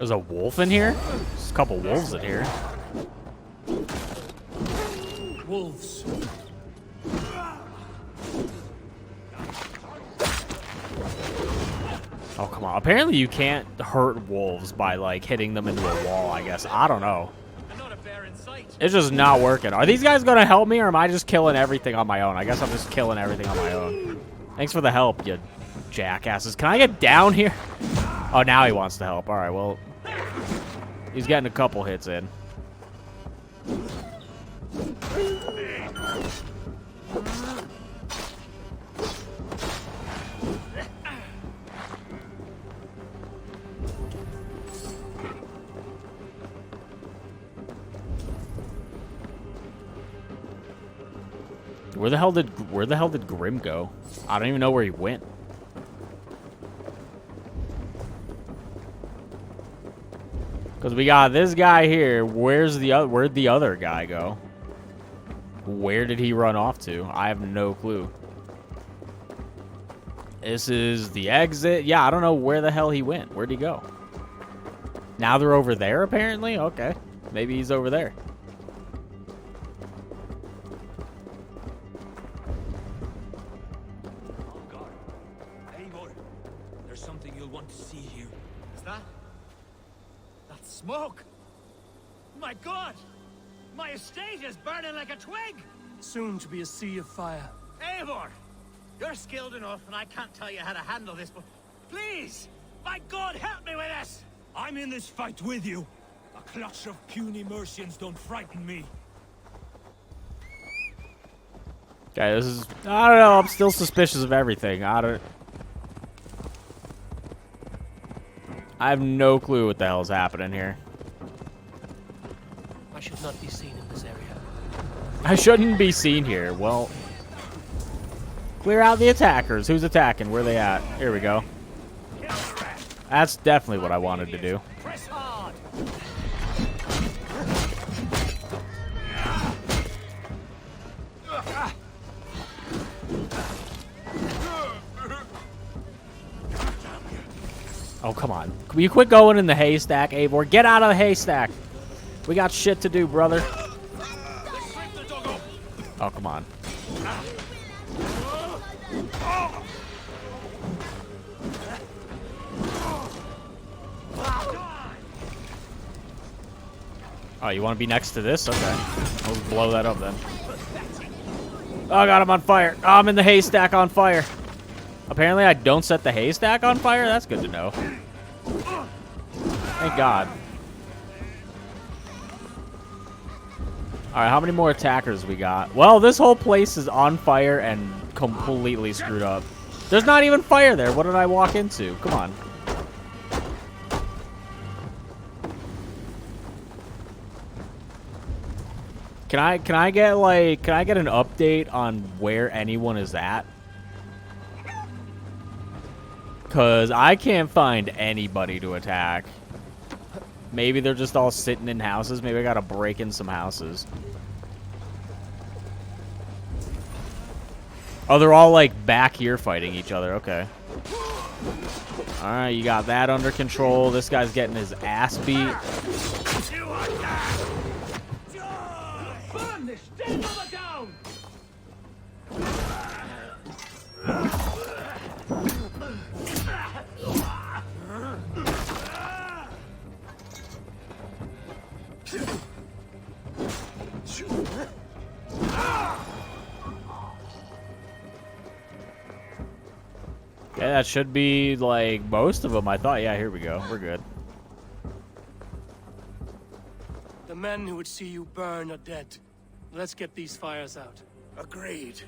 There's a wolf in here? There's a couple wolves in here. Wolves. Oh, come on. Apparently you can't hurt wolves by, like, hitting them into a wall, I guess. I don't know. It's just not working. Are these guys going to help me, or am I just killing everything on my own? I guess I'm just killing everything on my own. Thanks for the help, you jackasses. Can I get down here? Oh, now he wants to help. All right, well, he's getting a couple hits in. Where the hell did Grim go? I don't even know where he went. Because we got this guy here. Where'd the other guy go? Where did he run off to? I have no clue. This is the exit. Yeah, I don't know where the hell he went. Where'd he go? Now they're over there, apparently? Okay. Maybe he's over there. Smoke! My God! My estate is burning like a twig! Soon to be a sea of fire. Eivor! You're skilled enough, and I can't tell you how to handle this, but please! My God, help me with this! I'm in this fight with you. A clutch of puny Mercians don't frighten me. Okay, this is... I don't know, I'm still suspicious of everything. I have no clue what the hell is happening here. I should not be seen in this area. I shouldn't be seen here. Well, clear out the attackers. Who's attacking? Where are they at? Here we go. That's definitely what I wanted to do. Press hard! Oh, come on. Will you quit going in the haystack, Eivor? Get out of the haystack. We got shit to do, brother. Oh, come on. Oh, you want to be next to this? Okay. I'll just blow that up then. Oh, God, I'm on fire. Oh, I'm in the haystack on fire. Apparently, I don't set the haystack on fire? That's good to know. Thank God. Alright, how many more attackers we got? Well, this whole place is on fire and completely screwed up. There's not even fire there. What did I walk into? Come on. Can I get an update on where anyone is at? Because I can't find anybody to attack. Maybe they're just all sitting in houses. Maybe I gotta break in some houses. Oh, they're all like back here fighting each other. Okay. Alright, you got that under control. This guy's getting his ass beat. Yeah, that should be, like, most of them, I thought. Yeah, here we go. We're good. The men who would see you burn are dead. Let's get these fires out. Agreed.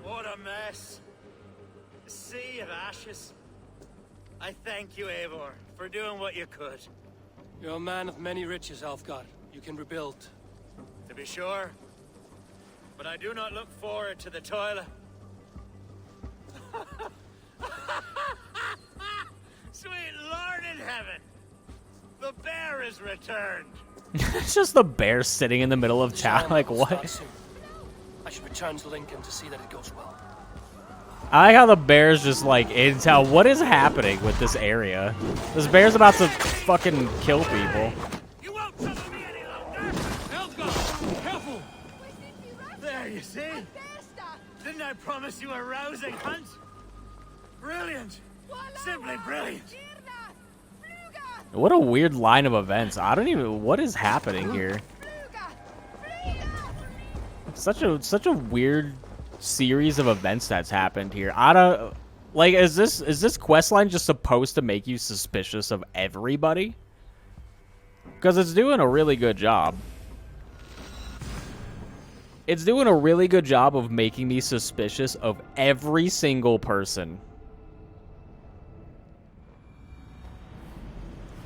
What a mess. A sea of ashes. I thank you, Eivor, for doing what you could. You're a man of many riches, Alfgar. You can rebuild. To be sure. But I do not look forward to the toilet. Sweet Lord in heaven! The bear is returned! It's just the bear sitting in the middle of town. Like, what? I should return to Lincoln to see that it goes well. I like how the bear's just like intel. What is happening with this area? This bear's about to fucking kill people. You won't trouble me any longer! Elfgar, careful! There, you see? Didn't I promise you a rousing hunt? Brilliant! Simply brilliant! What a weird line of events. I don't even. What is happening here? Such a weird series of events that's happened here. I don't like. Is this quest line just supposed to make you suspicious of everybody? Because it's doing a really good job. It's doing a really good job of making me suspicious of every single person.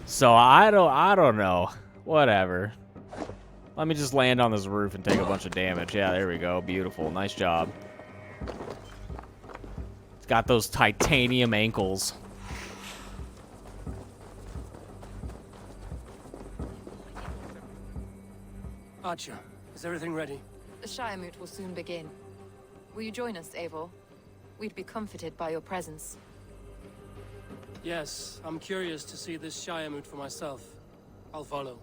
So I don't know. Whatever. Let me just land on this roof and take a bunch of damage. Yeah, there we go. Beautiful. Nice job. It's got those titanium ankles. Archer, is everything ready? The Shire Moot will soon begin. Will you join us, Eivor? We'd be comforted by your presence. Yes, I'm curious to see this Shire Moot for myself. I'll follow.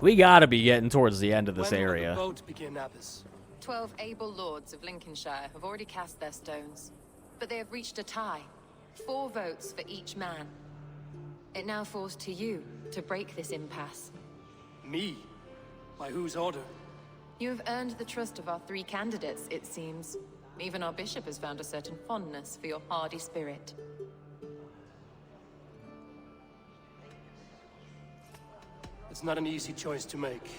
We gotta be getting towards the end of this When will area. the boat begin, Abbess? 12 able lords of Lincolnshire have already cast their stones, but they have reached a tie. 4 votes for each man. It now falls to you to break this impasse. Me? By whose order? You have earned the trust of our 3 candidates, it seems. Even our bishop has found a certain fondness for your hardy spirit. It's not an easy choice to make,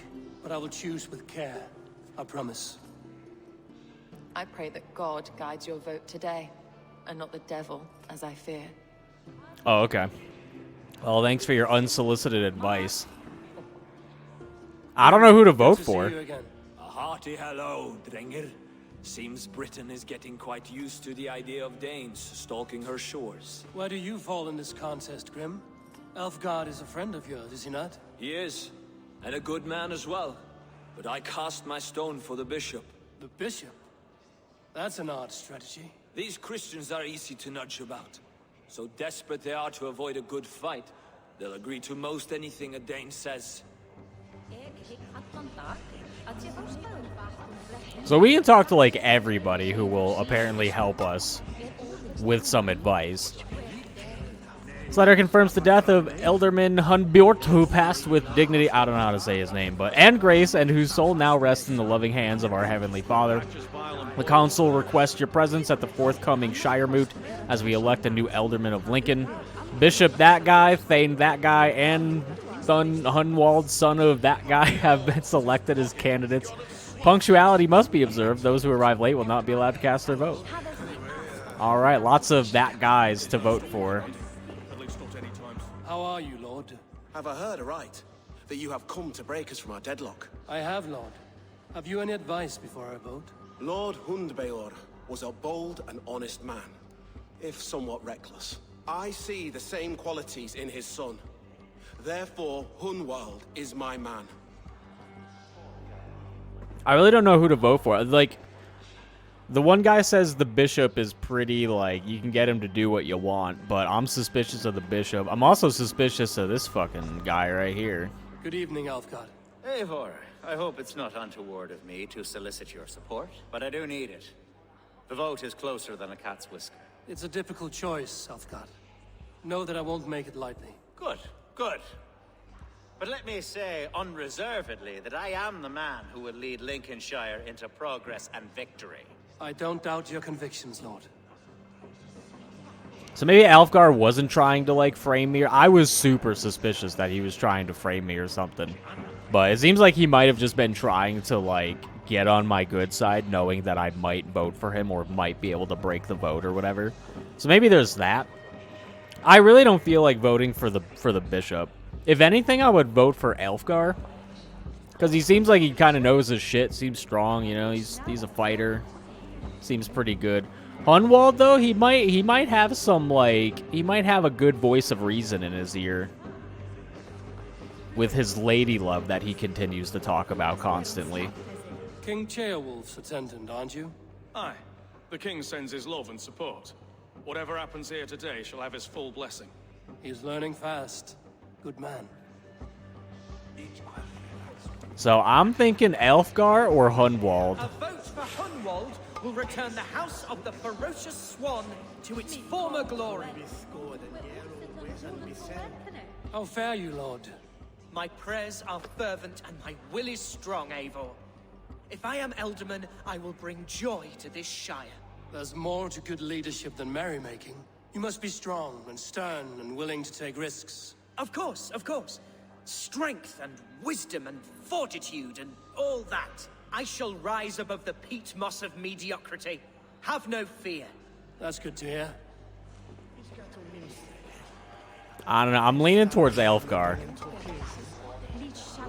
but I will choose with care. I promise. I pray that God guides your vote today, and not the devil, as I fear. Oh, okay. Well, thanks for your unsolicited advice. I don't know who to vote Good to for. see you again. A hearty hello, Drenger. Seems Britain is getting quite used to the idea of Danes stalking her shores. Where do you fall in this contest, Grim? Elfgard is a friend of yours, is he not? He is, and a good man as well. But I cast my stone for the bishop. The bishop? That's an odd strategy. These Christians are easy to nudge about. So desperate they are to avoid a good fight, they'll agree to most anything a Dane says. So we can talk to, like, everybody who will apparently help us with some advice. This letter confirms the death of Elderman Hunbjort, who passed with dignity, I don't know how to say his name, and grace, and whose soul now rests in the loving hands of our Heavenly Father. The Council requests your presence at the forthcoming Shire Moot as we elect a new Elderman of Lincoln. Bishop that guy, Thane that guy, and Hunwald, son of that guy, have been selected as candidates. Punctuality must be observed. Those who arrive late will not be allowed to cast their vote. All right, lots of that guys to vote for. How are you, Lord? Have I heard aright that you have come to break us from our deadlock? I have, Lord. Have you any advice before I vote? Lord Hundbeor was a bold and honest man, if somewhat reckless. I see the same qualities in his son. Therefore, Hunwald is my man. I really don't know who to vote for. Like, the one guy says the bishop is pretty, like, you can get him to do what you want, but I'm suspicious of the bishop. I'm also suspicious of this fucking guy right here. Good evening, Alfgard. Eivor, I hope it's not untoward of me to solicit your support, but I do need it. The vote is closer than a cat's whisker. It's a difficult choice, Alfgard. Know that I won't make it lightly. Good, good. But let me say unreservedly that I am the man who will lead Lincolnshire into progress and victory. I don't doubt your convictions, Lord. So maybe Alfgar wasn't trying to, like, frame me. I was super suspicious that he was trying to frame me or something. But it seems like he might have just been trying to, like, get on my good side, knowing that I might vote for him or might be able to break the vote or whatever. So maybe there's that. I really don't feel like voting for the bishop. If anything, I would vote for Alfgar. Because he seems like he kind of knows his shit. Seems strong, you know. He's a fighter. Seems pretty good. Hunwald, though, he might have some, like, he might have a good voice of reason in his ear. With his lady love that he continues to talk about constantly. King Ceolwulf's attendant, aren't you? Aye. The king sends his love and support. Whatever happens here today shall have his full blessing. He's learning fast. Good man. So I'm thinking Elfgar or Hunwald. A vote for Hunwald will return the House of the Ferocious Swan to its former glory. How fare you, Lord? My prayers are fervent and my will is strong, Eivor. If I am Elderman, I will bring joy to this Shire. There's more to good leadership than merrymaking. You must be strong and stern and willing to take risks. Of course, of course. Strength and wisdom and fortitude and all that. I shall rise above the peat moss of mediocrity. Have no fear. That's good to hear. I don't know. I'm leaning towards Elfgar.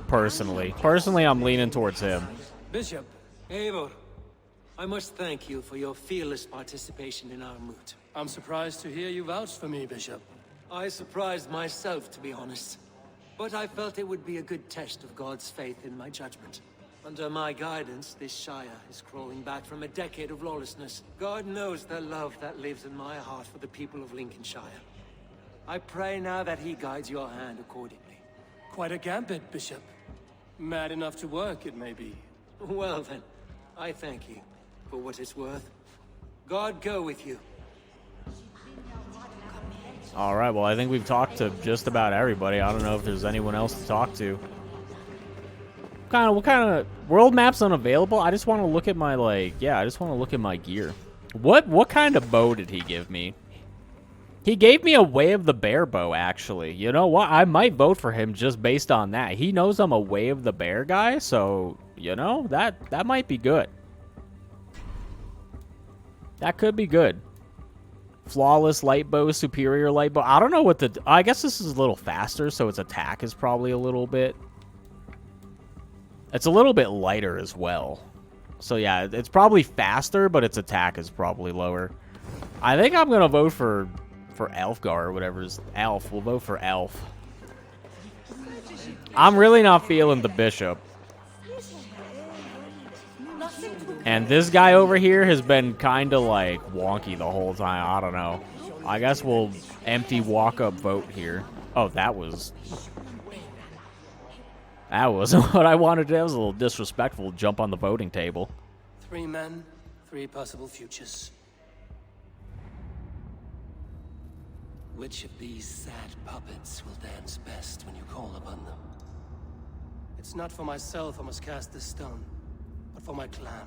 Personally, I'm leaning towards him. Bishop, Eivor, I must thank you for your fearless participation in our moot. I'm surprised to hear you vouch for me, Bishop. I surprised myself, to be honest. But I felt it would be a good test of God's faith in my judgment. Under my guidance, this Shire is crawling back from a decade of lawlessness. God knows the love that lives in my heart for the people of Lincolnshire. I pray now that he guides your hand accordingly. Quite a gambit, Bishop. Mad enough to work, it may be. Well then, I thank you for what it's worth. God go with you. All right, well, I think we've talked to just about everybody. I don't know if there's anyone else to talk to. What kind of world maps unavailable? I just want to look at my I just want to look at my gear. What kind of bow did he give me? He gave me a Way of the Bear bow, actually. You know what? I might vote for him just based on that. He knows I'm a Way of the Bear guy, so, you know, that might be good. That could be good. Flawless light bow, superior light bow. I don't know what I guess this is a little faster, so its attack is probably a little bit... It's a little bit lighter as well. So yeah, it's probably faster, but its attack is probably lower. I think I'm going to vote for Elfgar or whatever is Elf. We'll vote for Elf. I'm really not feeling the Bishop. And this guy over here has been kind of like wonky the whole time. I don't know. I guess we'll empty walk-up vote here. Oh, that was what I wanted to do. That was a little disrespectful. Jump on the voting table. 3 men, 3 possible futures. Which of these sad puppets will dance best when you call upon them? It's not for myself I must cast this stone, but for my clan.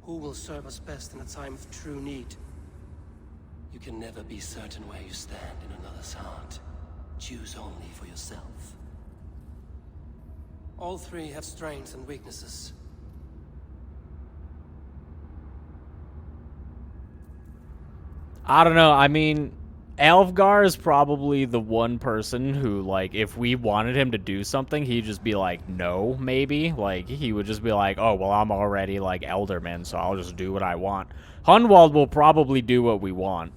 Who will serve us best in a time of true need? You can never be certain where you stand in another's heart. Choose only for yourself. All 3 have strengths and weaknesses. I don't know. I mean, Elfgar is probably the one person who, like, if we wanted him to do something, he'd just be like, no, maybe. Like, he would just be like, oh, well, I'm already, like, Elderman, so I'll just do what I want. Hunwald will probably do what we want.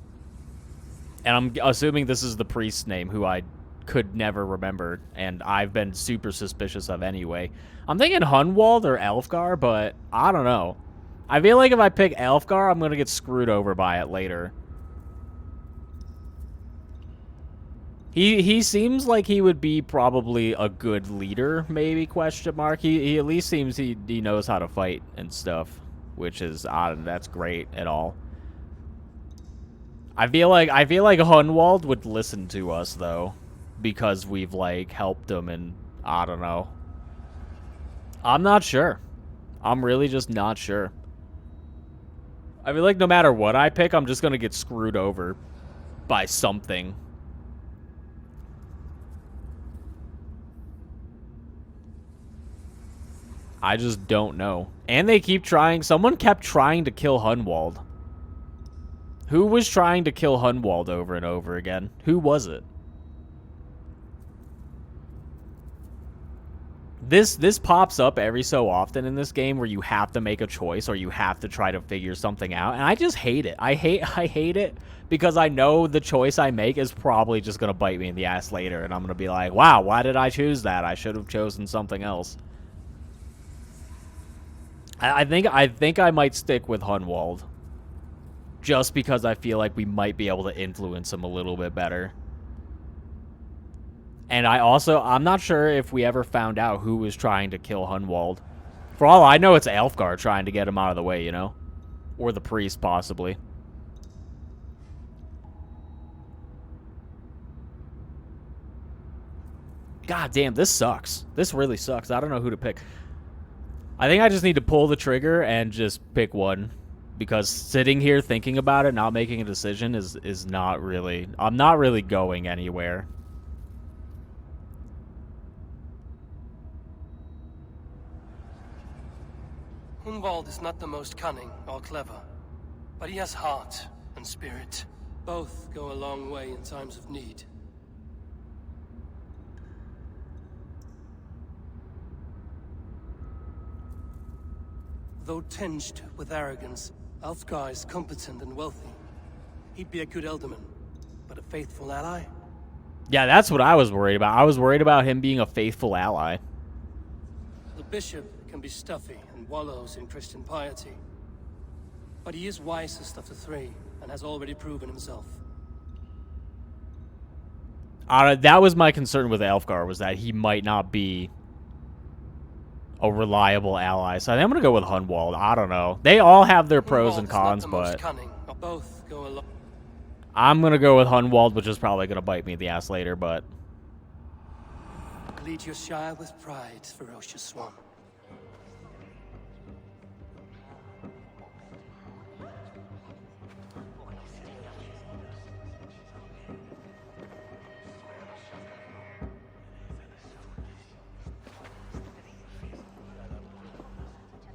And I'm assuming this is the priest's name, who I could never remember, and I've been super suspicious of anyway. I'm thinking Hunwald or Elfgar, but I don't know. I feel like if I pick Elfgar, I'm going to get screwed over by it later. He seems like he would be probably a good leader, maybe, question mark. He at least seems he knows how to fight and stuff, which is odd, that's great at all. I feel like Hunwald would listen to us though, because we've like helped him, and I don't know. I'm not sure. I'm really just not sure. I feel like no matter what I pick, I'm just gonna get screwed over by something. I just don't know. And they keep trying. Someone kept trying to kill Hunwald. Who was trying to kill Hunwald over and over again? Who was it? This pops up every so often in this game where you have to make a choice or you have to try to figure something out, and I just hate it. I hate it because I know the choice I make is probably just going to bite me in the ass later, and I'm going to be like, wow, why did I choose that? I should have chosen something else. I think I might stick with Hunwald. Just because I feel like we might be able to influence him a little bit better. And I'm not sure if we ever found out who was trying to kill Hunwald. For all I know, it's Alfgar trying to get him out of the way, you know? Or the priest, possibly. God damn, this sucks. This really sucks. I don't know who to pick. I think I just need to pull the trigger and just pick one. Because sitting here thinking about it, not making a decision is not really... I'm not really going anywhere. Hunwald is not the most cunning or clever, but he has heart and spirit. Both go a long way in times of need. Though tinged with arrogance, Alfgar is competent and wealthy. He'd be a good Elderman, but a faithful ally? Yeah, that's what I was worried about. I was worried about him being a faithful ally. The bishop can be stuffy and wallows in Christian piety. But he is wisest of the three, and has already proven himself. That was my concern with Alfgar, was that he might not be a reliable ally. So I think I'm going to go with Hunwald. I don't know. They all have their pros and cons, but... Both go along. I'm going to go with Hunwald, which is probably going to bite me in the ass later, but... Lead your Shire with pride, ferocious one.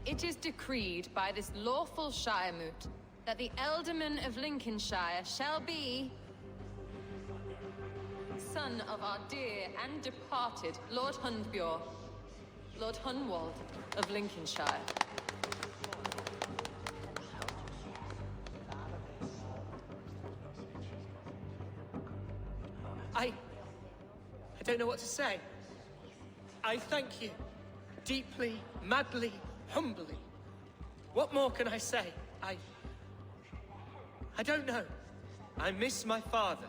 It is decreed by this lawful Shiremoot that the Alderman of Lincolnshire shall be... son of our dear and departed Lord Hundbjorn, Lord Hunwald of Lincolnshire. I don't know what to say. I thank you. Deeply, madly, humbly. What more can I say? I don't know. I miss my father.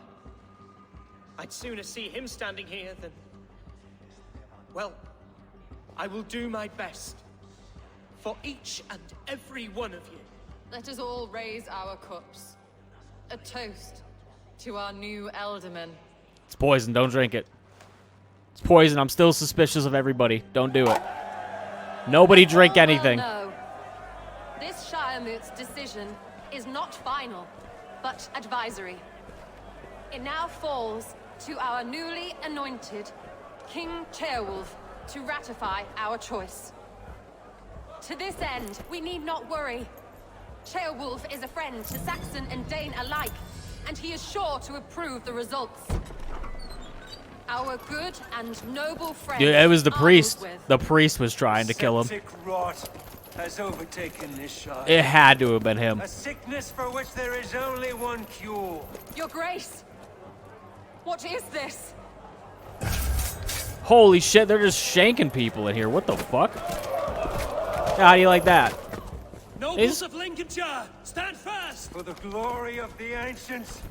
I'd sooner see him standing here than... Well, I will do my best. For each and every one of you. Let us all raise our cups. A toast to our new Elderman. It's poison. Don't drink it. It's poison. I'm still suspicious of everybody. Don't do it. Nobody drink anything. No. This Shiremoot's decision is not final, but advisory. It now falls to our newly anointed King Ceolwulf to ratify our choice. To this end, we need not worry. Ceolwulf is a friend to Saxon and Dane alike, and he is sure to approve the results. Our good and noble friend. Dude, it was the priest. The priest was trying to kill him. Septic rot has overtaken this shire. It had to have been him. A sickness for which there is only one cure. Your Grace, what is this? Holy shit, they're just shanking people in here. What the fuck? How do you like that? Nobles of Lincolnshire, stand fast! For the glory of the ancients,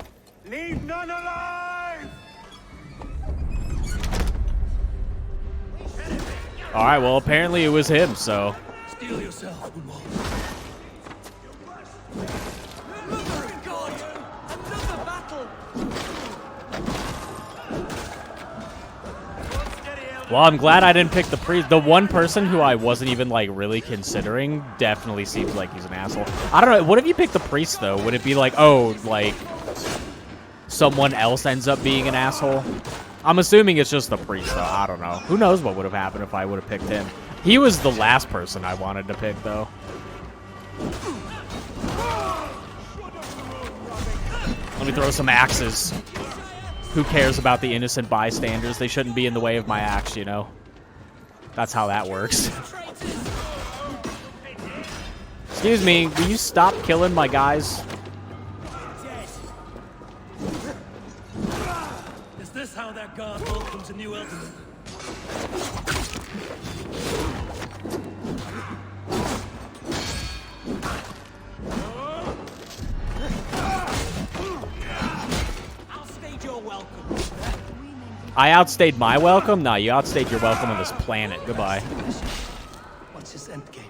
leave none alive! Alright, well, apparently it was him, so... Steel yourself, Hunwald. God! Another battle! Well, I'm glad I didn't pick the priest. The one person who I wasn't even, like, really considering definitely seems like he's an asshole. I don't know. What if you pick the priest, though? Would it be like, oh, like, someone else ends up being an asshole? I'm assuming it's just the priest, though. I don't know. Who knows what would have happened if I would have picked him. He was the last person I wanted to pick, though. Let me throw some axes. Who cares about the innocent bystanders? They shouldn't be in the way of my axe, you know? That's how that works. Excuse me, will you stop killing my guys? Is this how that guard welcomes a new Elderman? I outstayed my welcome? Nah, you outstayed your welcome on this planet. Goodbye. What's his endgame?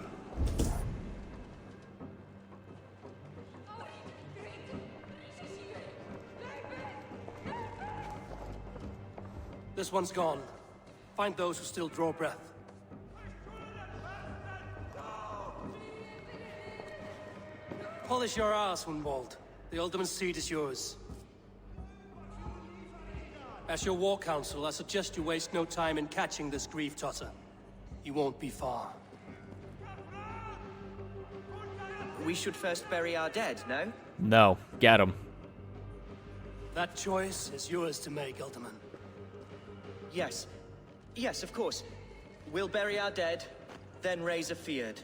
This one's gone. Find those who still draw breath. Polish your ass, Hunwald. The ultimate seat is yours. As your war council, I suggest you waste no time in catching this grief tosser. He won't be far. We should first bury our dead, no? No, get him. That choice is yours to make, Ultiman. Yes. Yes, of course. We'll bury our dead, then raise a feared.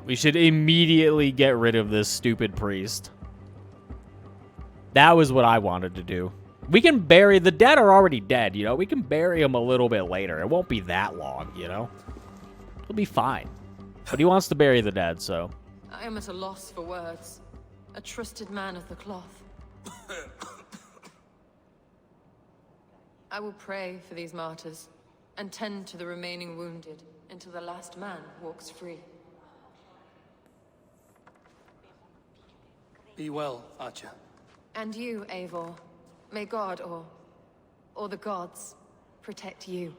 We should immediately get rid of this stupid priest. That was what I wanted to do. We can bury... The dead are already dead, you know? We can bury them a little bit later. It won't be that long, you know? It'll be fine. But he wants to bury the dead, so... I am at a loss for words. A trusted man of the cloth. I will pray for these martyrs, and tend to the remaining wounded, until the last man walks free. Be well, Archer. And you, Eivor. May God, or the gods, protect you.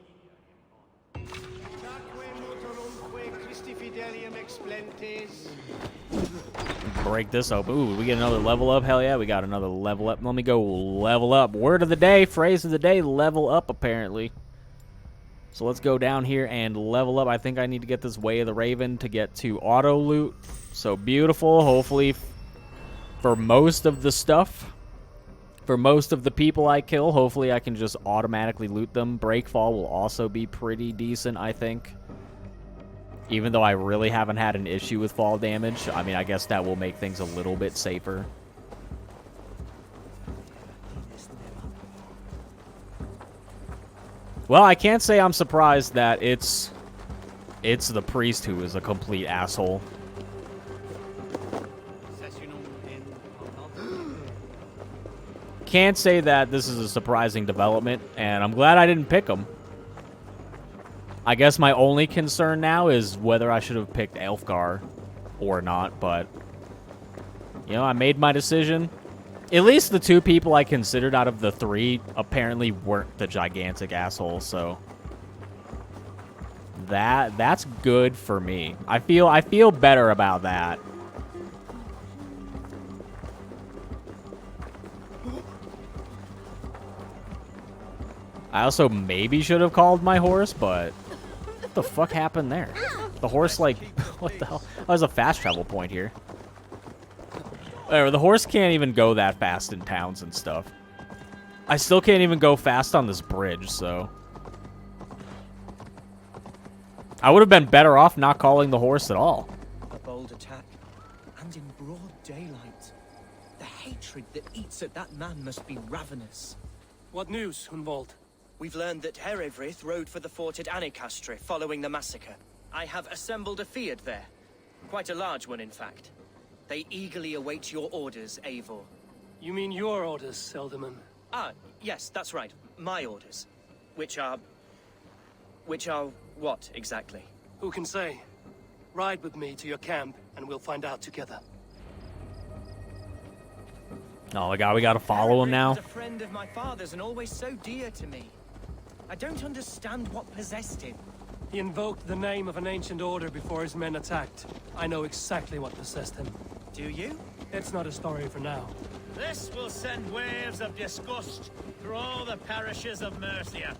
Break this open. Ooh, we get another level up? Hell yeah, we got another level up. Let me go level up. Word of the day, phrase of the day, level up, apparently. So let's go down here and level up. I think I need to get this Way of the Raven to get to auto loot. So beautiful. Hopefully, for most of the stuff, for most of the people I kill, hopefully I can just automatically loot them. Breakfall will also be pretty decent, I think. Even though I really haven't had an issue with fall damage. I mean, I guess that will make things a little bit safer. Well, I can't say I'm surprised that it's the priest who is a complete asshole. Can't say that this is a surprising development, and I'm glad I didn't pick him. I guess my only concern now is whether I should have picked Elfgar or not, but, you know, I made my decision. At least the two people I considered out of the three apparently weren't the gigantic assholes, so that's good for me. I feel better about that. I also maybe should have called my horse, but what the fuck happened there? The horse, like, what the hell? Oh, there's a fast travel point here. Whatever, the horse can't even go that fast in towns and stuff. I still can't even go fast on this bridge, so... I would have been better off not calling the horse at all. A bold attack, and in broad daylight. The hatred that eats at that man must be ravenous. What news, Hunwald? We've learned that Herivryth rode for the fort at Annikastre following the massacre. I have assembled a feared there. Quite a large one, in fact. They eagerly await your orders, Eivor. You mean your orders, Elderman? Ah, yes, that's right. My orders. Which are what, exactly? Who can say? Ride with me to your camp, and we'll find out together. Oh my god, we gotta follow him now? He was a friend of my father's and always so dear to me. I don't understand what possessed him. He invoked the name of an ancient order before his men attacked. I know exactly what possessed him. Do you? It's not a story for now. This will send waves of disgust through all the parishes of Mercia.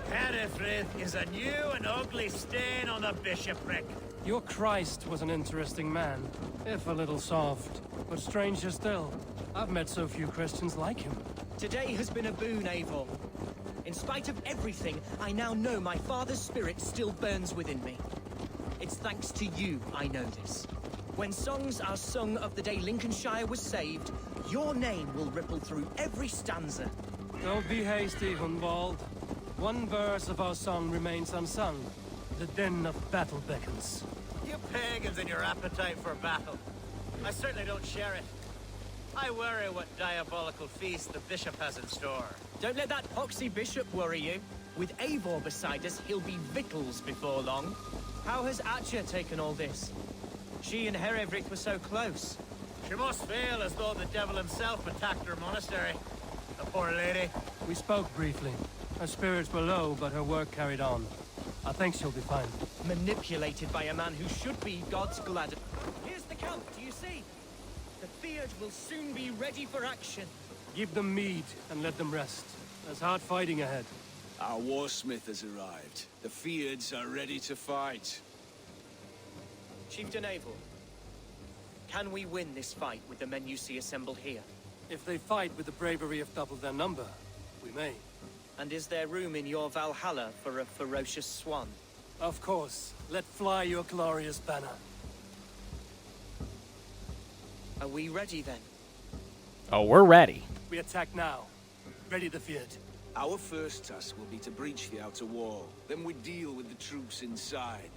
Herivryth is a new and ugly stain on the bishopric. Your Christ was an interesting man, if a little soft. But stranger still, I've met so few Christians like him. Today has been a boon, Eivor. In spite of everything, I now know my father's spirit still burns within me. It's thanks to you I know this. When songs are sung of the day Lincolnshire was saved, your name will ripple through every stanza. Don't be hasty, Hunwald. One verse of our song remains unsung. The din of battle beckons. You pagans and your appetite for battle. I certainly don't share it. I worry what diabolical feast the bishop has in store. Don't let that poxy bishop worry you. With Eivor beside us, he'll be victuals before long. How has Atcha taken all this? She and Herevrik were so close. She must feel as though the devil himself attacked her monastery. The poor lady. We spoke briefly. Her spirits were low, but her work carried on. I think she'll be fine. Manipulated by a man who should be God's glad. Here's the camp, do you see? The Feared will soon be ready for action. Give them mead and let them rest. There's hard fighting ahead. Our warsmith has arrived. The Feards are ready to fight. Chieftain Eivor, can we win this fight with the men you see assembled here? If they fight with the bravery of double their number, we may. And is there room in your Valhalla for a ferocious swan? Of course. Let fly your glorious banner. Are we ready then? Oh, we're ready. We attack now. Ready the Feared. Our first task will be to breach the outer wall. Then we deal with the troops inside.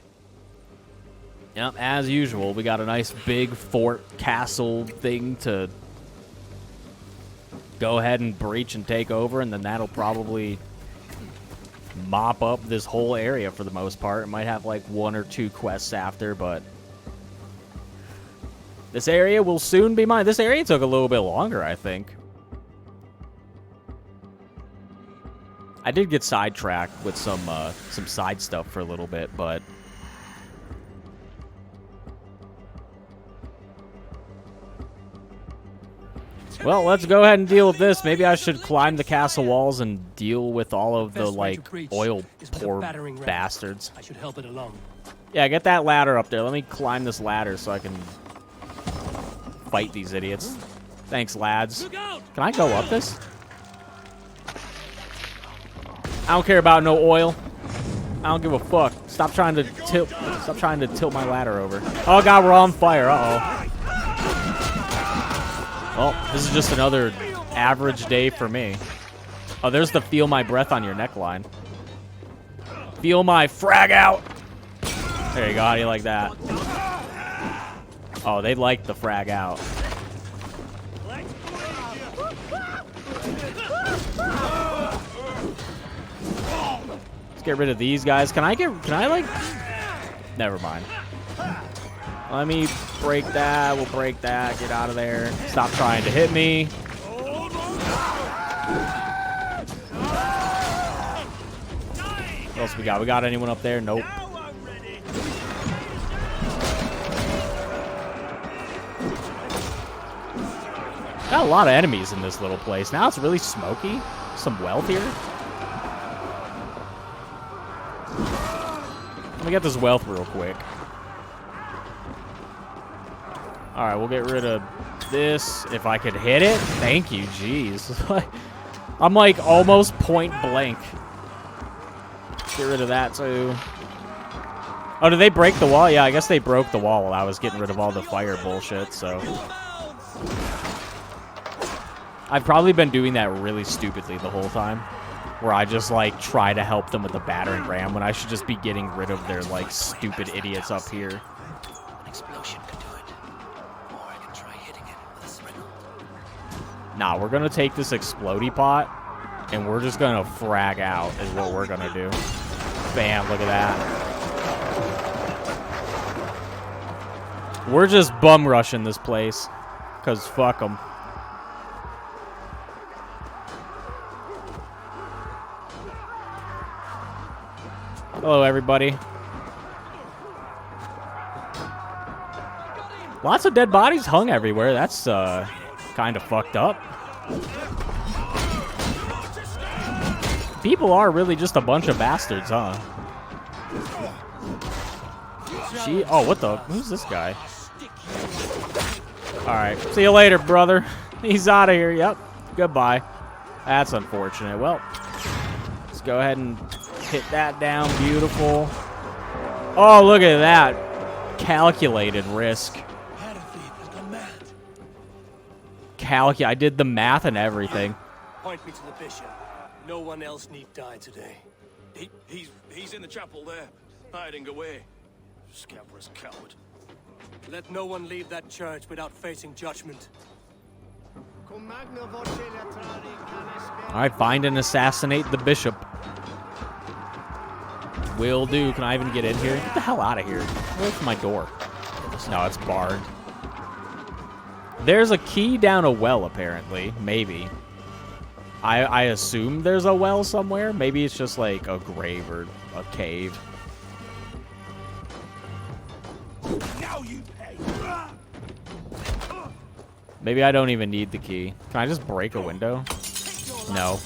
Yep, as usual, we got a nice big fort castle thing to go ahead and breach and take over, and then that'll probably mop up this whole area for the most part. It might have like 1 or 2 quests after, but this area will soon be mine. This area took a little bit longer, I think. I did get sidetracked with some side stuff for a little bit, but well, let's go ahead and deal with this. Maybe I should climb the castle walls and deal with all of the, like, oil poor bastards. I should help it along. Yeah, get that ladder up there. Let me climb this ladder so I can fight these idiots. Thanks, lads. Can I go up this? I don't care about no oil. I don't give a fuck. Stop trying to tilt my ladder over. Oh god, we're on fire. Uh-oh. Well, this is just another average day for me. Oh, there's the feel my breath on your neckline. Feel my frag out. There you go. How do you like that? Oh, they like the frag out. Let's get rid of these guys. Can I like? Never mind. Let me break that. We'll break that. Get out of there. Stop trying to hit me. What else we got? We got anyone up there? Nope. Got a lot of enemies in this little place. Now it's really smoky. Some wealth here. Let me get this wealth real quick. Alright, we'll get rid of this. If I could hit it. Thank you, jeez. I'm like almost point blank. Get rid of that too. Oh, did they break the wall? Yeah, I guess they broke the wall while I was getting rid of all the fire bullshit, so. I've probably been doing that really stupidly the whole time. Where I just, like, try to help them with the battering ram when I should just be getting rid of their, like, stupid idiots up here. An explosion could do it. Or I can try hitting it with a springle. Nah, we're gonna take this explodey pot, and we're just gonna frag out, is what we're gonna do. Bam, look at that. We're just bum rushing this place, because fuck them. Hello, everybody. Lots of dead bodies hung everywhere. That's kind of fucked up. People are really just a bunch of bastards, huh? Oh, what the? Who's this guy? Alright, see you later, brother. He's out of here. Yep. Goodbye. That's unfortunate. Well, let's go ahead and hit that down. Beautiful. Oh, look at that. Calculated risk. I did the math and everything. Point me to the bishop. No one else need die today. He's in the chapel there, hiding away. Scabrous coward. Let no one leave that church without facing judgment. Alright, find and assassinate the bishop. Will do. Can I even get in here? Get the hell out of here. Where's my door? No, it's barred. There's a key down a well, apparently. Maybe. I assume there's a well somewhere. Maybe it's just like a grave or a cave. Now you pay. Maybe I don't even need the key. Can I just break a window? No.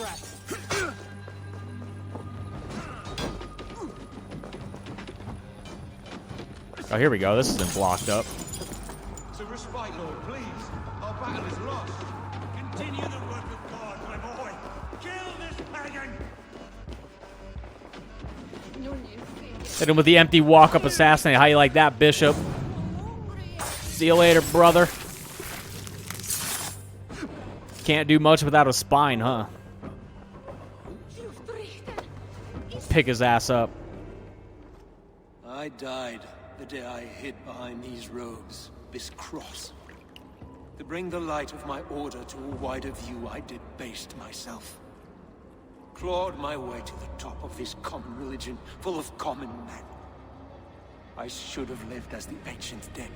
Oh, here we go. This isn't blocked up. To respite, Lord, please. Our battle is lost. Continue the work of God, my boy. Kill this pagan. Hit him with the empty walk-up assassinate. How you like that, Bishop? See you later, brother. Can't do much without a spine, huh? Pick his ass up. I died the day I hid behind these robes, this cross. To bring the light of my order to a wider view, I debased myself. Clawed my way to the top of this common religion, full of common men. I should have lived as the ancients did.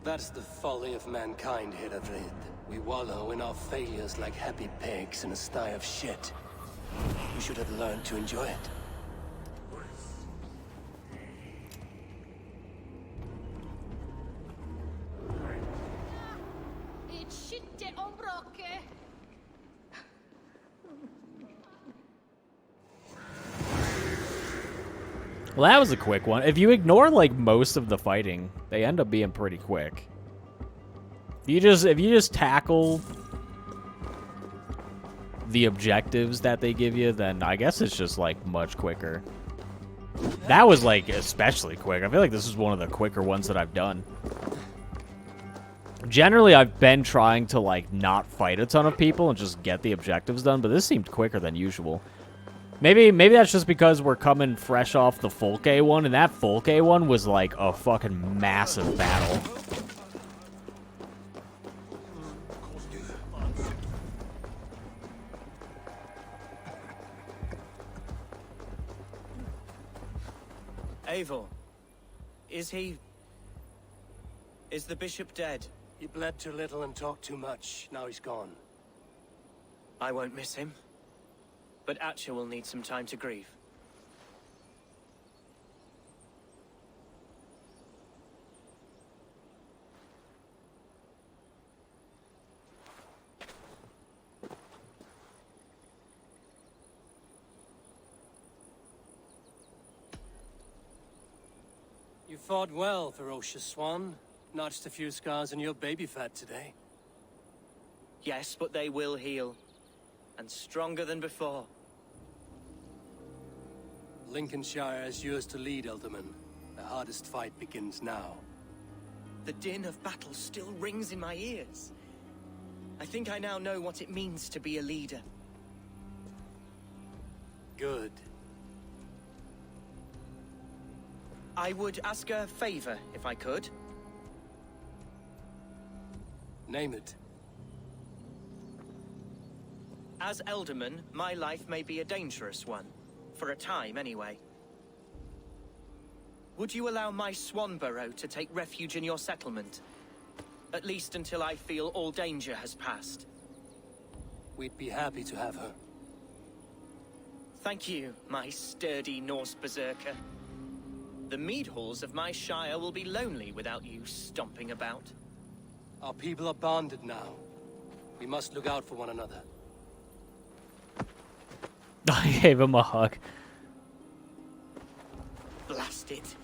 That's the folly of mankind, Heravrid. We wallow in our failures like happy pigs in a sty of shit. We should have learned to enjoy it. Well, that was a quick one. If you ignore like most of the fighting, they end up being pretty quick. If you just tackle the objectives that they give you, then I guess it's just like much quicker. That was like especially quick. I feel like this is one of the quicker ones that I've done. Generally, I've been trying to like not fight a ton of people and just get the objectives done, but this seemed quicker than usual. Maybe that's just because we're coming fresh off the Folke one, and that Folke one was like a fucking massive battle. Eivor, is the bishop dead? He bled too little and talked too much. Now he's gone. I won't miss him. But Atcha will need some time to grieve. You fought well, ferocious swan. Notched a few scars on your baby fat today. Yes, but they will heal. And stronger than before. Lincolnshire is yours to lead, Elderman. The hardest fight begins now. The din of battle still rings in my ears. I think I now know what it means to be a leader. Good. I would ask a favor, if I could. Name it. As Elderman, my life may be a dangerous one. For a time, anyway. Would you allow my Swanborough to take refuge in your settlement? At least until I feel all danger has passed. We'd be happy to have her. Thank you, my sturdy Norse berserker. The mead halls of my shire will be lonely without you stomping about. Our people are bonded now. We must look out for one another. I gave him a hug. Blast it.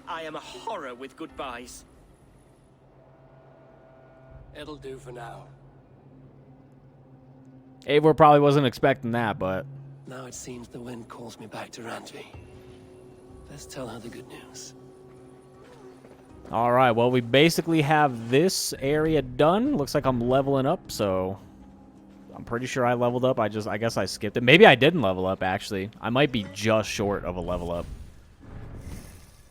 I am a horror with goodbyes. It'll do for now. Eivor probably wasn't expecting that, but... Now it seems the wind calls me back to Randvi. Let's tell her the good news. Alright, well, we basically have this area done. Looks like I'm leveling up, so... I'm pretty sure I leveled up. I guess I skipped it. Maybe I didn't level up, actually. I might be just short of a level up.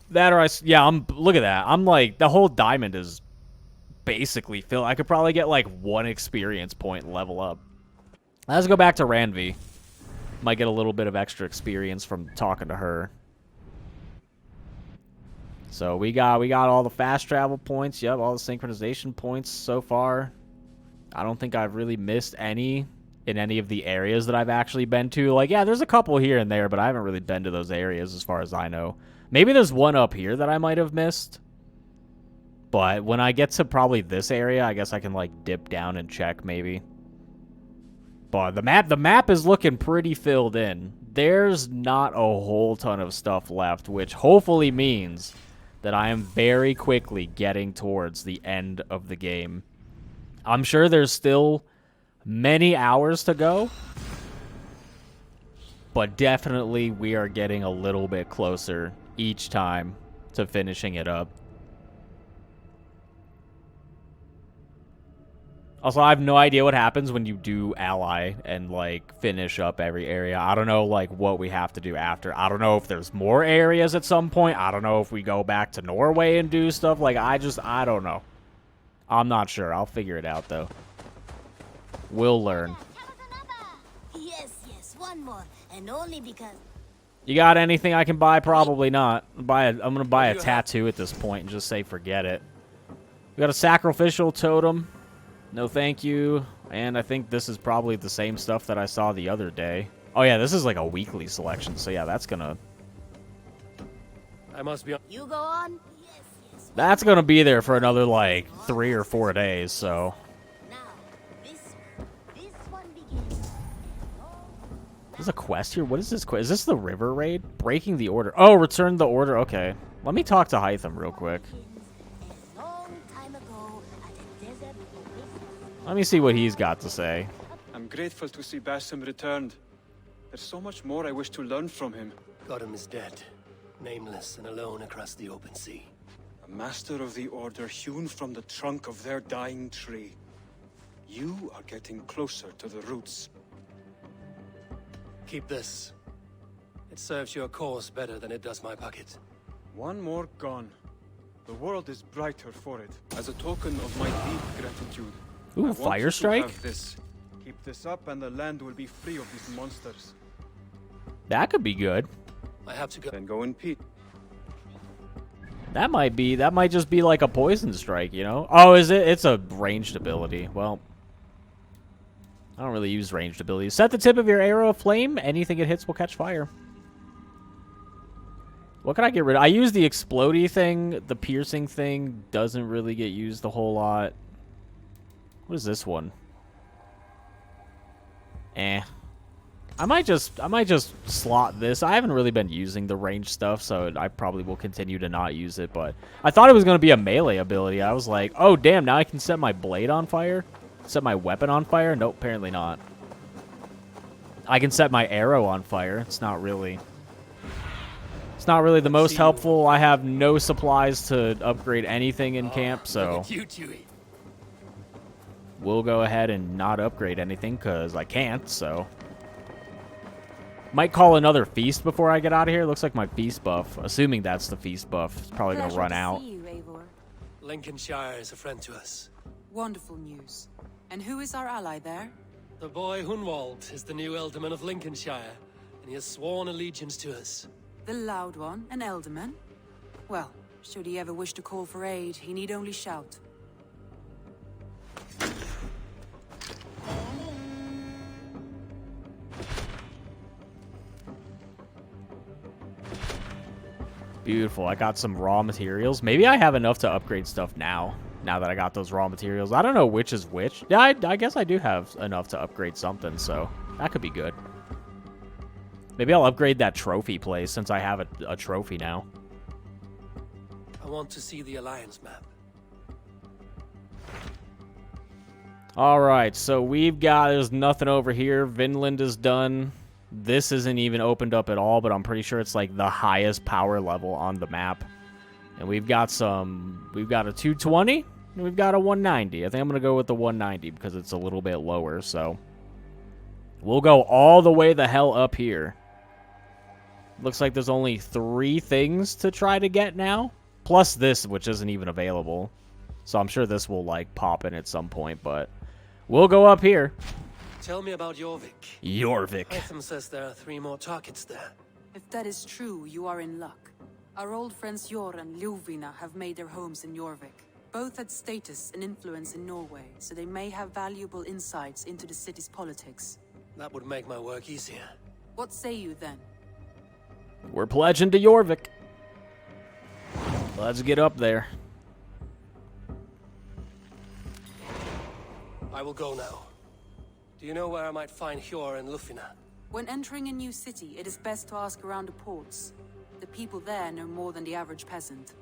That or yeah, look at that. I'm like, the whole diamond is basically filled. I could probably get like 1 experience point level up. Let's go back to Ranvi. Might get a little bit of extra experience from talking to her. So we got all the fast travel points. Yep, all the synchronization points so far. I don't think I've really missed any in any of the areas that I've actually been to. Like, yeah, there's a couple here and there, but I haven't really been to those areas as far as I know. Maybe there's one up here that I might have missed. But when I get to probably this area, I guess I can, like, dip down and check, maybe. But the map is looking pretty filled in. There's not a whole ton of stuff left, which hopefully means that I am very quickly getting towards the end of the game. I'm sure there's still many hours to go, but definitely we are getting a little bit closer each time to finishing it up. Also, I have no idea what happens when you do ally and, like, finish up every area. I don't know, like, what we have to do after. I don't know if there's more areas at some point. I don't know if we go back to Norway and do stuff. Like, I don't know. I'm not sure. I'll figure it out, though. We'll learn. Yes, one more. And only because... You got anything I can buy? Probably not. I'm going to buy a tattoo at this point and just say forget it. We got a sacrificial totem. No thank you. And I think this is probably the same stuff that I saw the other day. Oh yeah, this is like a weekly selection, so yeah, that's gonna... I must be on. You go on? Yes. That's gonna be there for another, like, 3 or 4 days, so... Now, this one begins. There's a quest here? What is this quest? Is this the river raid? Breaking the order. Oh, return the order. Okay. Let me talk to Hytham real quick. Let me see what he's got to say. I'm grateful to see Basim returned. There's so much more I wish to learn from him. Godham is dead, nameless and alone across the open sea. A master of the order hewn from the trunk of their dying tree. You are getting closer to the roots. Keep this. It serves your cause better than it does my pocket. One more gone. The world is brighter for it. As a token of my deep gratitude. Ooh, fire strike? This. Keep this up and the land will be free of these monsters. That could be good. I have to go. Then go in peace. That might just be like a poison strike, you know? Oh, is it? It's a ranged ability. Well, I don't really use ranged abilities. Set the tip of your arrow aflame. Anything it hits will catch fire. What can I get rid of? I use the explodey thing. The piercing thing doesn't really get used a whole lot. What is this one? I might just slot this. I haven't really been using the range stuff, so I probably will continue to not use it, but I thought it was going to be a melee ability. I was like, oh, damn, now I can set my blade on fire? Set my weapon on fire? Nope, apparently not. I can set my arrow on fire. It's not really the most helpful. I have no supplies to upgrade anything in camp, so we'll go ahead and not upgrade anything because I can't, so. Might call another feast before I get out of here. Looks like my feast buff, assuming that's the feast buff, is probably going to run out. Lincolnshire is a friend to us. Wonderful news. And who is our ally there? The boy Hunwald is the new Ealdorman of Lincolnshire, and he has sworn allegiance to us. The loud one, an Ealdorman? Well, should he ever wish to call for aid, he need only shout. Beautiful. I got some raw materials. Maybe I have enough to upgrade stuff now that I got those raw materials. I don't know which is which. Yeah, I guess I do have enough to upgrade something, so that could be good. Maybe I'll upgrade that trophy place since I have a trophy now. I want to see the Alliance map. Alright, so there's nothing over here. Vinland is done. This isn't even opened up at all, but I'm pretty sure it's like the highest power level on the map. And we've got a 220 and we've got a 190. I think I'm going to go with the 190 because it's a little bit lower, so we'll go all the way the hell up here. Looks like there's only 3 things to try to get now, plus this, which isn't even available. So I'm sure this will, like, pop in at some point, but we'll go up here. Tell me about Jorvik. Jorvik. Hytham says there are 3 more targets there. If that is true, you are in luck. Our old friends Jor and Ljuvina have made their homes in Jorvik. Both had status and influence in Norway, so they may have valuable insights into the city's politics. That would make my work easier. What say you then? We're pledging to Jorvik. Let's get up there. I will go now. Do you know where I might find Hjor and Lufina? When entering a new city, it is best to ask around the ports. The people there know more than the average peasant.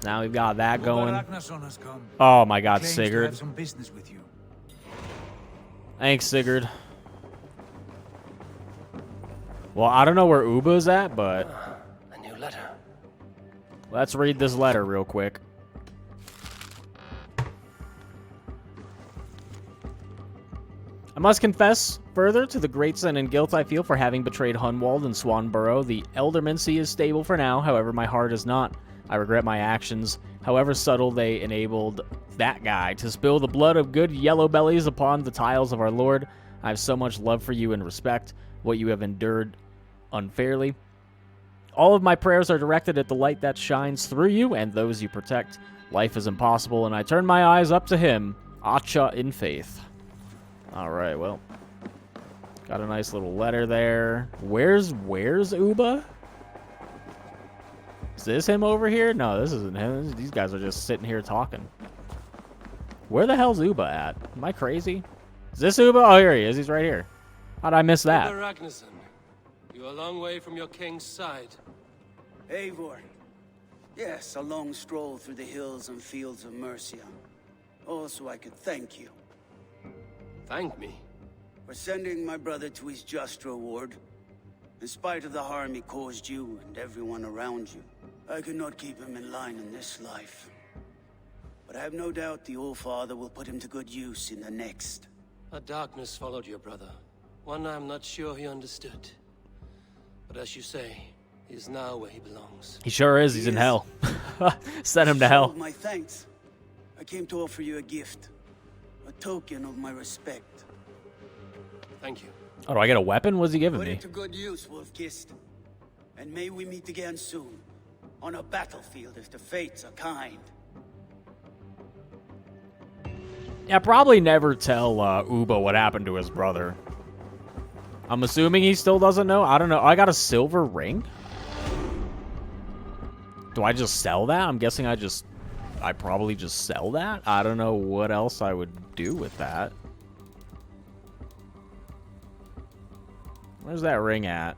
Now we've got that going. Ragnarsson has come. Oh my god, Claims to Sigurd. have some business with you. Thanks, Sigurd. Well, I don't know where Uba's at, but A new letter. let's read this letter real quick. I must confess further to the great sin and guilt I feel for having betrayed Hunwald and Swanborough. The Eldermancy is stable for now, however my heart is not. I regret my actions, however subtle they enabled that guy to spill the blood of good yellow bellies upon the tiles of our Lord. I have so much love for you and respect what you have endured unfairly. All of my prayers are directed at the light that shines through you and those you protect. Life is impossible, and I turn my eyes up to him, Acha in faith. Alright, well. Got a nice little letter there. Where's Uba? Is this him over here? No, this isn't him. These guys are just sitting here talking. Where the hell's Uba at? Am I crazy? Is this Uba? Oh, here he is. He's right here. How'd I miss that? Uba Ragnarsson, you're a long way from your king's side. Eivor. Yes, a long stroll through the hills and fields of Mercia. Also, I could thank you. Thank me? For sending my brother to his just reward. In spite of the harm he caused you and everyone around you, I could not keep him in line in this life. But I have no doubt the All-Father will put him to good use in the next. A darkness followed your brother. One I'm not sure he understood. But as you say, he is now where he belongs. He sure is. He's in hell. Send him to hell. My thanks. I came to offer you a gift. A token of my respect. Thank you. Oh, do I get a weapon? What's he giving Put me? it to good use, Wolf-Kissed. And may we meet again soon. On a battlefield if the fates are kind. Yeah, probably never tell Uba what happened to his brother. I'm assuming he still doesn't know. I don't know. I got a silver ring? Do I just sell that? I'm guessing I probably just sell that? I don't know what else I would do with that. Where's that ring at?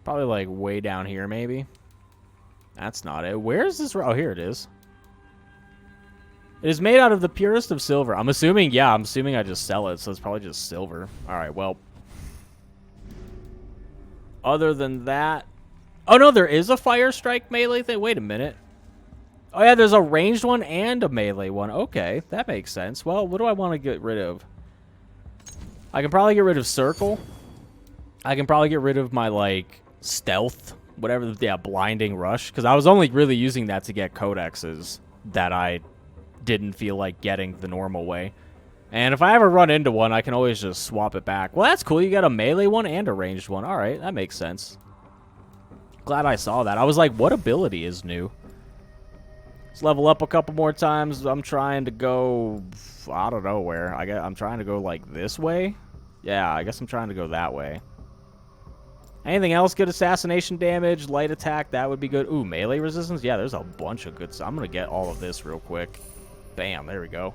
Probably like way down here, maybe. That's not it. Where's this? Oh, here it is. It is made out of the purest of silver. I'm assuming I just sell it, so it's probably just silver. Alright, well. Other than that... Oh, no, there is a fire strike melee thing. Wait a minute. Oh, yeah, there's a ranged one and a melee one. Okay, that makes sense. Well, what do I want to get rid of? I can probably get rid of circle. I can probably get rid of my, like, stealth. Whatever, yeah, blinding rush. Because I was only really using that to get codexes that I didn't feel like getting the normal way. And if I ever run into one, I can always just swap it back. Well, that's cool. You got a melee one and a ranged one. All right, that makes sense. Glad I saw that. I was like, what ability is new? Let's level up a couple more times. I'm trying to go... I don't know where. I'm trying to go, like, this way? Yeah, I guess I'm trying to go that way. Anything else? Good assassination damage, light attack, that would be good. Ooh, melee resistance? Yeah, there's a bunch of good stuff. I'm going to get all of this real quick. Bam, there we go.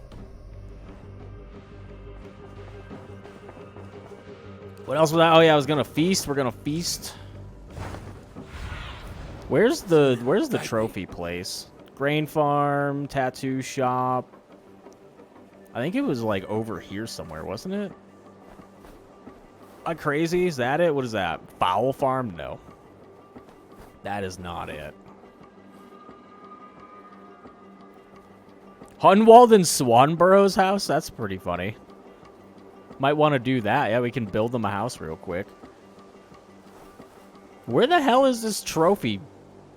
What else was that? Oh, yeah, I was going to feast. We're going to feast. Where's the trophy place? Grain farm, tattoo shop. I think it was, like, over here somewhere, wasn't it? Crazy? Is that it? What is that? Fowl farm? No. That is not it. Hunwald and Swanborough's house? That's pretty funny. Might want to do that. Yeah, we can build them a house real quick. Where the hell is this trophy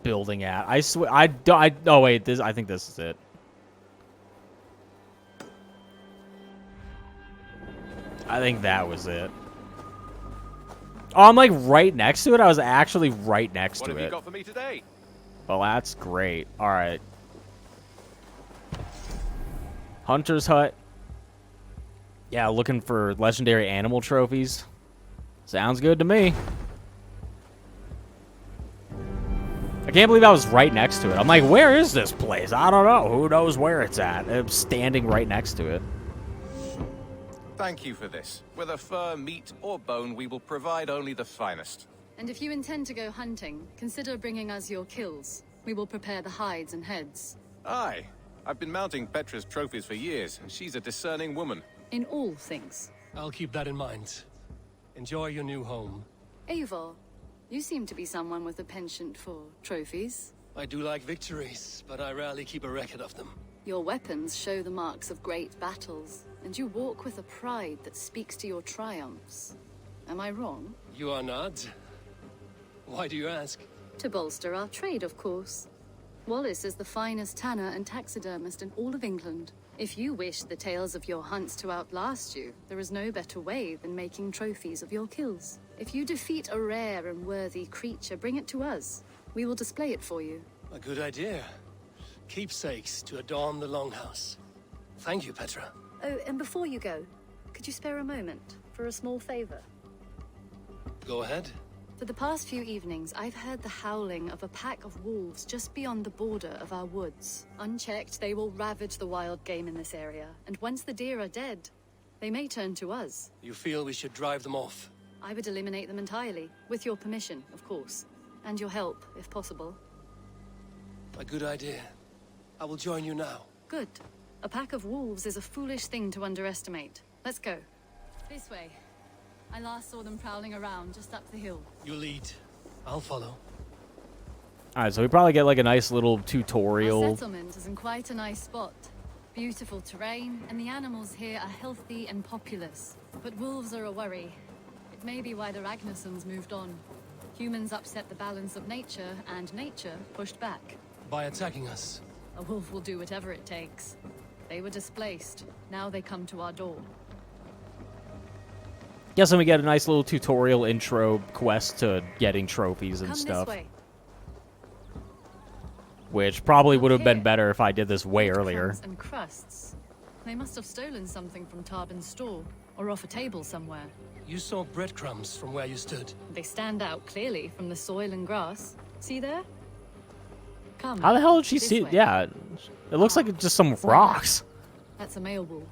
building at? I swear, oh wait, I think this is it. I think that was it. Oh, I'm like right next to it? I was actually right next to it. What have you got for me today? Well, that's great. All right. Hunter's Hut. Yeah, looking for legendary animal trophies. Sounds good to me. I can't believe I was right next to it. I'm like, where is this place? I don't know. Who knows where it's at? I'm standing right next to it. Thank you for this. Whether fur, meat, or bone, we will provide only the finest. And if you intend to go hunting, consider bringing us your kills. We will prepare the hides and heads. Aye. I've been mounting Petra's trophies for years, and she's a discerning woman. In all things. I'll keep that in mind. Enjoy your new home. Eivor, you seem to be someone with a penchant for trophies. I do like victories, but I rarely keep a record of them. Your weapons show the marks of great battles, and you walk with a pride that speaks to your triumphs. Am I wrong? You are not. Why do you ask? To bolster our trade, of course. Wallace is the finest tanner and taxidermist in all of England. If you wish the tales of your hunts to outlast you, there is no better way than making trophies of your kills. If you defeat a rare and worthy creature, bring it to us. We will display it for you. A good idea. Keepsakes to adorn the longhouse. Thank you, Petra. Oh, and before you go, could you spare a moment for a small favor? Go ahead. For the past few evenings, I've heard the howling of a pack of wolves just beyond the border of our woods. Unchecked, they will ravage the wild game in this area, and once the deer are dead, they may turn to us. You feel we should drive them off? I would eliminate them entirely, with your permission, of course, and your help, if possible. A good idea. I will join you now. Good. A pack of wolves is a foolish thing to underestimate. Let's go. This way. I last saw them prowling around just up the hill. You lead. I'll follow. Alright, so we probably get like a nice little tutorial. Our settlement is in quite a nice spot. Beautiful terrain, and the animals here are healthy and populous. But wolves are a worry. It may be why the Ragnarsons moved on. Humans upset the balance of nature, and nature pushed back. By attacking us? A wolf will do whatever it takes. They were displaced. Now they come to our door. Guessing we get a nice little tutorial intro quest to getting trophies and Come stuff. This way. Which probably would have been better if I did this way earlier. And crusts. They must have stolen something from Tarbin's store, or off a table somewhere. You saw breadcrumbs from where you stood. They stand out clearly from the soil and grass. See there? Come. How the hell did she see it? Yeah, it looks like it's just some rocks. That's a male wolf,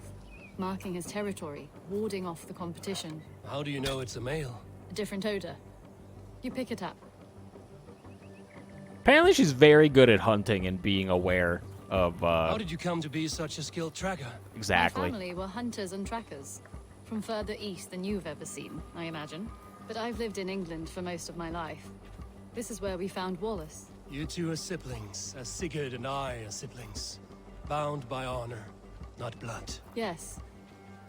marking his territory, warding off the competition. How do you know it's a male? A different odor. You pick it up. Apparently she's very good at hunting and being aware of, How did you come to be such a skilled tracker? Exactly. My family were hunters and trackers. From further east than you've ever seen, I imagine. But I've lived in England for most of my life. This is where we found Wallace. You two are siblings, as Sigurd and I are siblings. Bound by honor, not blood. Yes.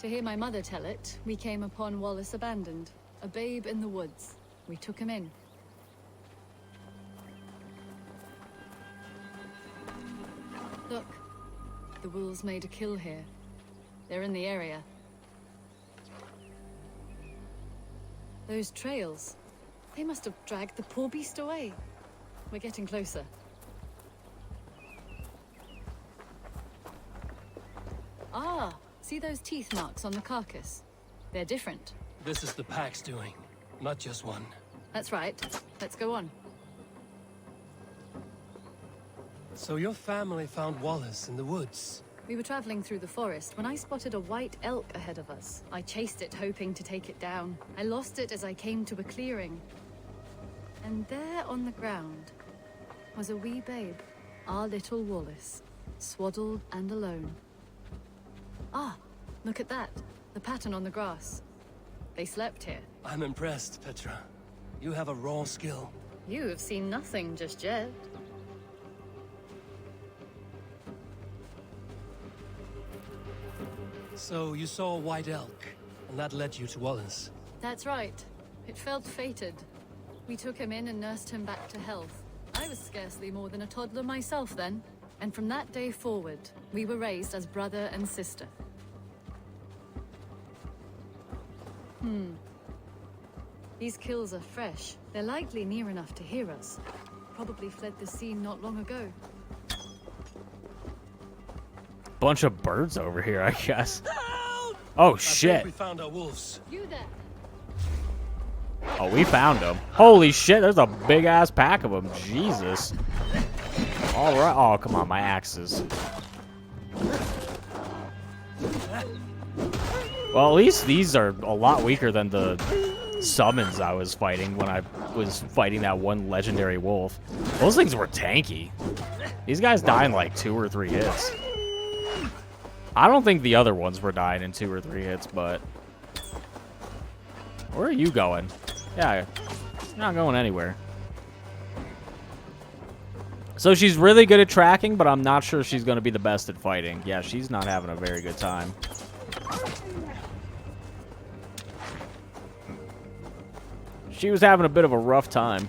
To hear my mother tell it, we came upon Wallace abandoned. A babe in the woods. We took him in. Look. The wolves made a kill here. They're in the area. Those trails. They must have dragged the poor beast away. We're getting closer. Ah, see those teeth marks on the carcass? They're different. This is the pack's doing, not just one. That's right. Let's go on. So your family found Wallace in the woods? We were traveling through the forest when I spotted a white elk ahead of us. I chased it, hoping to take it down. I lost it as I came to a clearing. And there on the ground was a wee babe, our little Wallace, swaddled and alone. Ah, look at that. The pattern on the grass. They slept here. I'm impressed, Petra. You have a raw skill. You have seen nothing just yet. So you saw a white elk, and that led you to Wallace. That's right. It felt fated. We took him in and nursed him back to health. I was scarcely more than a toddler myself then. And from that day forward, we were raised as brother and sister. These kills are fresh. They're likely near enough to hear us. Probably fled the scene not long ago. Bunch of birds over here, I guess. Oh shit! I think we found our wolves. You there? Oh, we found them. Holy shit! There's a big ass pack of them. Jesus. All right. Oh, come on, my axes. Well, at least these are a lot weaker than the summons I was fighting when I was fighting that one legendary wolf. Those things were tanky. These guys die in like 2 or 3 hits. I don't think the other ones were dying in 2 or 3 hits, but... Where are you going? Yeah, you're not going anywhere. So she's really good at tracking, but I'm not sure she's going to be the best at fighting. Yeah, she's not having a very good time. She was having a bit of a rough time.